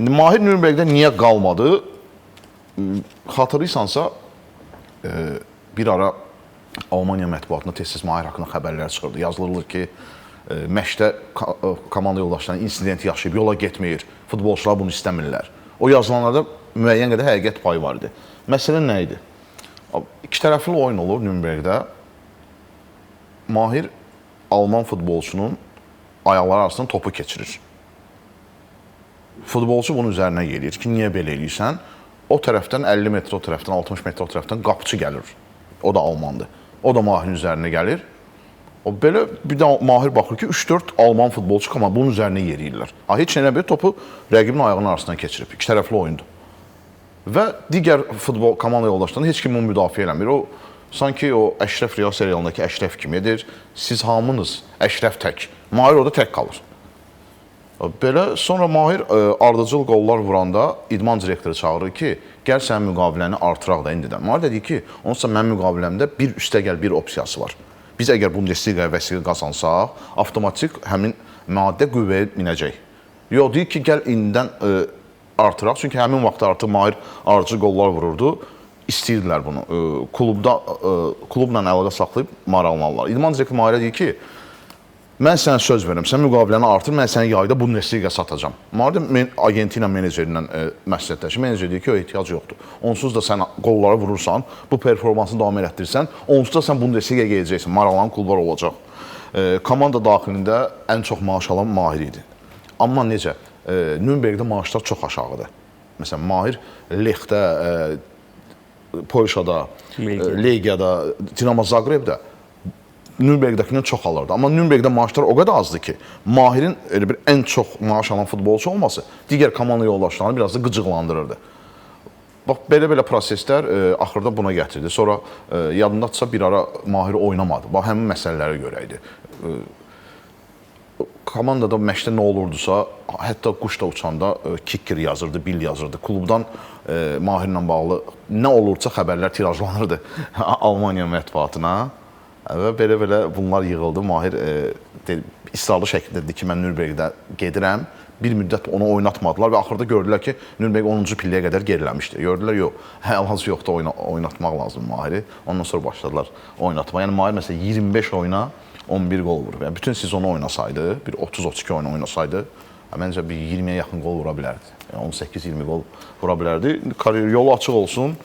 Mahir Nürnbergdə niyə qalmadı? Xatırlayırsansa, bir ara Almaniya mətbuatında tez-tez Mahir haqqında xəbərlər çıxırdı. Yazılırdı ki, məşqdə komanda yoldaşlarına insident yaşayıb, yola getmir, futbolçular bunu istəmirlər. O yazılanlarda müəyyən qədər həqiqət payı var idi. Məsələ nə idi? İki tərəfli oyun olur Nürnbergdə. Mahir Alman futbolçunun ayaqları arasından topu keçirir. Futbolçu bunun üzərinə gelir ki, niyə belə eləyirsən? O tərəfdən 50 metr, o tərəfdən 60 metr, o tərəfdən qapıçı gəlir. O da Almandır. O da Mahirin üzərinə gəlir. O belə bir də Mahir baxır ki, 3-4 Alman futbolçu amma bunun üzərinə yeriyirlər. Heç nə bir topu rəqibin ayağının arasından keçirib. İki tərəfli oyundur. Və digər futbol komanda yoldaşlarını heç kim onu müdafiə eləmir. O sanki o Əşrəf Riyal serialındakı Əşrəf kimidir. Siz hamınız Əşrəf tək. Mahir orada tək qalır. Belə sonra Mahir ardıcıl qollar vuranda idman direktoru çağırır ki, gəl sənin müqaviləni artıraq da indidən. Mahir dedi ki, onunsa mənim müqaviləmdə bir üstəgəl bir opsiyası var. Biz əgər Bundesliga vəsiqə qazansaq, avtomatik həmin maddə qüvvəyə minəcək. Yox, deyir ki, gəl indidən artıraq. Çünki həmin vaxt artıq Mahir ardıcıl qollar vururdu. İstəyirdilər bunu. Klubla əlaqə saxlayıb maraqlanırlar. İdman direktoru Mahirə deyir ki, mən sənə söz verirəm, sən müqaviləni artır, mən səni yayda Bundesliga satacam. Mahir agenti ilə menecerindən məsləhətləşir. Menecer deyir ki, o ehtiyac yoxdur. Onsuz da sən qolları vurursan, bu performansını davam elətdirirsən, onsuz da sən Bundesliga gedəcəksən, maraqlanan klublar olacaq. Komanda daxilində ən çox maaş alan Mahir idi. Amma necə? Nürnbergdə maaşlar çox aşağıdır. Məsələn, Mahir Lexdə, Polşada, Legiyada, Dinamo Zagrebdə Nürnbergdəkindən çox alırdı. Amma Nürnbergdə maaşlar o qədər azdır ki, Mahirin elə bir ən çox maaş alan futbolçu olması digər komanda yoldaşlarını biraz da qıcıqlandırırdı. Bax, belə proseslər axırda buna gətirdi. Sonra yadındadırsa bir ara Mahir oynamadı. Bax, həmin məsələlərə görə idi. Komandada məşqdə nə olurdusa, hətta quş da uçanda kicker yazırdı, bil yazırdı. Klubdan Mahirlə bağlı nə olursa xəbərlər tirajlanırdı Almaniya mətbuatına. Və belə bunlar yığıldı. Mahir israrlı şəkildə dedi ki, mən Nürnbergdə gedirəm. Bir müddət onu oynatmadılar və axırda gördülər ki, Nürnberg 10-cu pilləyə qədər geriləmişdi. Gördülər, yox, əlhaz yoxdur, oynatmaq lazım Mahiri. Ondan sonra başladılar oynatma. Yəni Mahir məsələn 25 oyuna 11 qol vurub. Yəni bütün sezonu oynasaydı, bir 30-32 oyun oynasaydı, məncə bir 20-yə yaxın qol vura bilərdi. Yəni 18-20 qol vura bilərdi. Kariyer yolu açıq olsun.